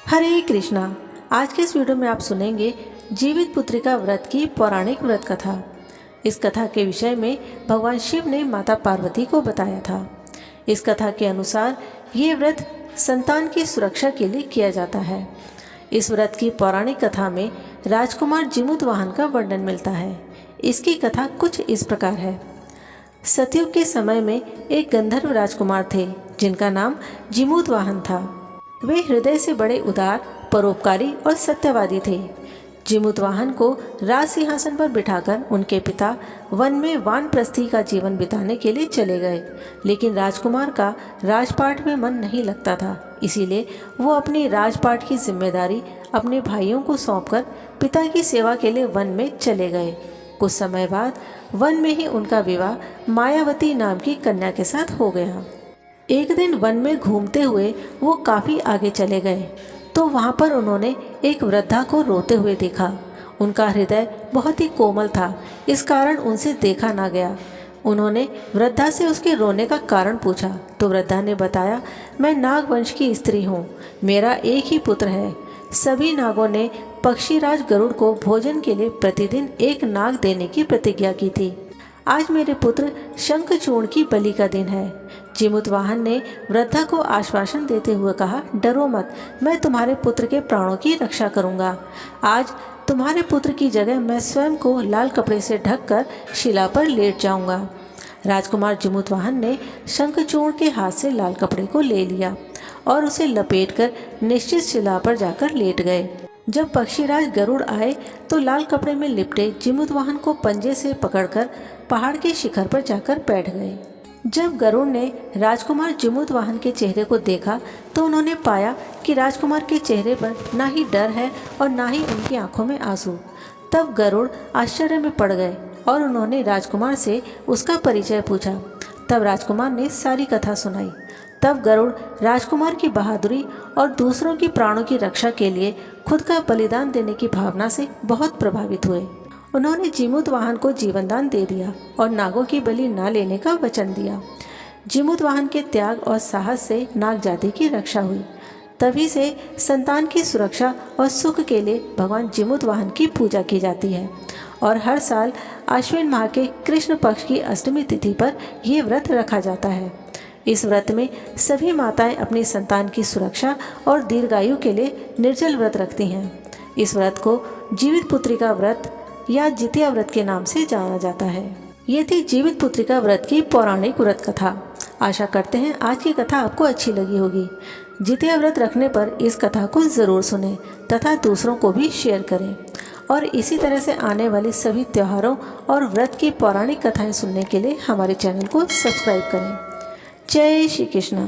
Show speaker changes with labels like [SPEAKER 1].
[SPEAKER 1] हरे कृष्णा। आज के इस वीडियो में आप सुनेंगे जीवित पुत्रिका व्रत की पौराणिक व्रत कथा। इस कथा के विषय में भगवान शिव ने माता पार्वती को बताया था। इस कथा के अनुसार ये व्रत संतान की सुरक्षा के लिए किया जाता है। इस व्रत की पौराणिक कथा में राजकुमार जिमुतवाहन का वर्णन मिलता है। इसकी कथा कुछ इस प्रकार है। सतयुग के समय में एक गंधर्व राजकुमार थे जिनका नाम जिमुतवाहन था। वे हृदय से बड़े उदार, परोपकारी और सत्यवादी थे। जिमुतवाहन को राज सिंहासन पर बिठाकर उनके पिता वन में वानप्रस्थी का जीवन बिताने के लिए चले गए, लेकिन राजकुमार का राजपाट में मन नहीं लगता था। इसीलिए वो अपनी राजपाट की जिम्मेदारी अपने भाइयों को सौंपकर पिता की सेवा के लिए वन में चले गए। कुछ समय बाद वन में ही उनका विवाह मायावती नाम की कन्या के साथ हो गया। एक दिन वन में घूमते हुए वो काफ़ी आगे चले गए तो वहाँ पर उन्होंने एक वृद्धा को रोते हुए देखा। उनका हृदय बहुत ही कोमल था, इस कारण उनसे देखा ना गया। उन्होंने वृद्धा से उसके रोने का कारण पूछा तो वृद्धा ने बताया, मैं नाग वंश की स्त्री हूँ, मेरा एक ही पुत्र है। सभी नागों ने पक्षीराज गरुड़ को भोजन के लिए प्रतिदिन एक नाग देने की प्रतिज्ञा की थी। आज मेरे पुत्र शंखचूर्ण की बलि का दिन है। जिमुतवाहन ने वृद्धा को आश्वासन देते हुए कहा, डरो मत, मैं तुम्हारे पुत्र के प्राणों की रक्षा करूंगा। आज तुम्हारे पुत्र की जगह मैं स्वयं को लाल कपड़े से ढककर शिला पर लेट जाऊंगा। राजकुमार जिमुतवाहन ने शंखचूर्ण के हाथ से लाल कपड़े को ले लिया और उसे लपेटकर निश्चित शिला पर जाकर लेट गए। जब पक्षीराज गरुड़ आए तो लाल कपड़े में लिपटे जिमुतवाहन को पंजे से पकड़कर पहाड़ के शिखर पर जाकर बैठ गए। जब गरुड़ ने राजकुमार जिमुतवाहन के चेहरे को देखा तो उन्होंने पाया कि राजकुमार के चेहरे पर ना ही डर है और ना ही उनकी आंखों में आंसू। तब गरुड़ आश्चर्य में पड़ गए और उन्होंने राजकुमार से उसका परिचय पूछा। तब राजकुमार ने सारी कथा सुनाई। तब गरुड़ राजकुमार की बहादुरी और दूसरों की प्राणों की रक्षा के लिए खुद का बलिदान देने की भावना से बहुत प्रभावित हुए। उन्होंने जिमुतवाहन को जीवनदान दे दिया और नागों की बलि न लेने का वचन दिया। जिमुतवाहन के त्याग और साहस से नाग जाति की रक्षा हुई। तभी से संतान की सुरक्षा और सुख के लिए भगवान जिमुतवाहन की पूजा की जाती है और हर साल आश्विन माह के कृष्ण पक्ष की अष्टमी तिथि पर यह व्रत रखा जाता है। इस व्रत में सभी माताएं अपनी संतान की सुरक्षा और दीर्घायु के लिए निर्जल व्रत रखती हैं। इस व्रत को जीवित पुत्रिका व्रत या जितिया व्रत के नाम से जाना जाता है। ये थी जीवित पुत्रिका व्रत की पौराणिक व्रत कथा। आशा करते हैं आज की कथा आपको अच्छी लगी होगी। जितिया व्रत रखने पर इस कथा को ज़रूर सुनें तथा दूसरों को भी शेयर करें और इसी तरह से आने वाले सभी त्योहारों और व्रत की पौराणिक कथाएं सुनने के लिए हमारे चैनल को सब्सक्राइब करें। जय श्री कृष्ण।